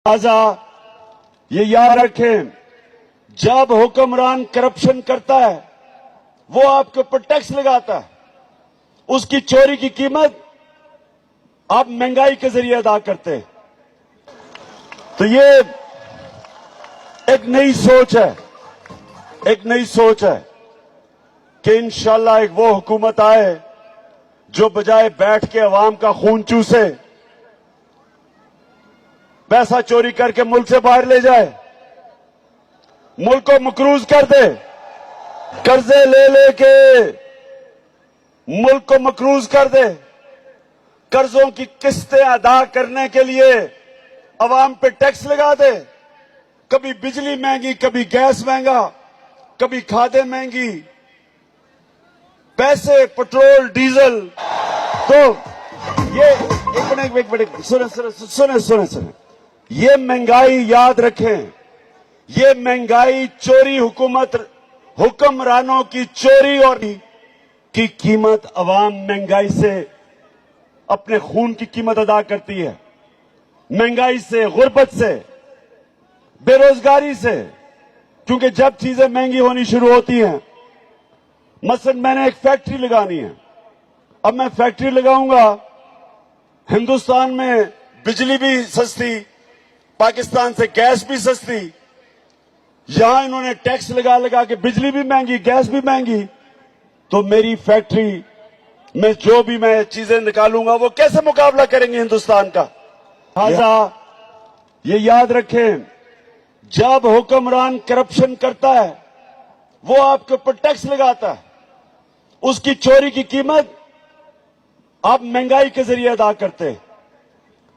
لہذا یہ یاد رکھیں، جب حکمران کرپشن کرتا ہے وہ آپ کے اوپر ٹیکس لگاتا ہے، اس کی چوری کی قیمت آپ مہنگائی کے ذریعے ادا کرتے ہیں۔ تو یہ ایک نئی سوچ ہے کہ انشاءاللہ ایک وہ حکومت آئے جو بجائے بیٹھ کے عوام کا خون چوسے، پیسہ چوری کر کے ملک سے باہر لے جائے، ملک کو مقروض کر دے، قرضے لے لے کے ملک کو مقروض کر دے، قرضوں کی قسطیں ادا کرنے کے لیے عوام پہ ٹیکس لگا دے، کبھی بجلی مہنگی، کبھی گیس مہنگا، کبھی کھادیں مہنگی، پیسے پٹرول ڈیزل۔ تو یہ ایک منٹ سنیں، یہ مہنگائی یاد رکھیں، یہ مہنگائی چوری حکمرانوں کی چوری اور کی قیمت عوام مہنگائی سے اپنے خون کی قیمت ادا کرتی ہے، مہنگائی سے، غربت سے، بے روزگاری سے، کیونکہ جب چیزیں مہنگی ہونی شروع ہوتی ہیں، مثلا میں نے ایک فیکٹری لگانی ہے، اب میں فیکٹری لگاؤں گا، ہندوستان میں بجلی بھی سستی، پاکستان سے گیس بھی سستی، یہاں انہوں نے ٹیکس لگا کے بجلی بھی مہنگی، گیس بھی مہنگی، تو میری فیکٹری میں جو بھی میں چیزیں نکالوں گا وہ کیسے مقابلہ کریں گے ہندوستان کا؟ لہذا یہ یاد رکھیں، جب حکمران کرپشن کرتا ہے وہ آپ کے اوپر ٹیکس لگاتا ہے، اس کی چوری کی قیمت آپ مہنگائی کے ذریعے ادا کرتے ہیں۔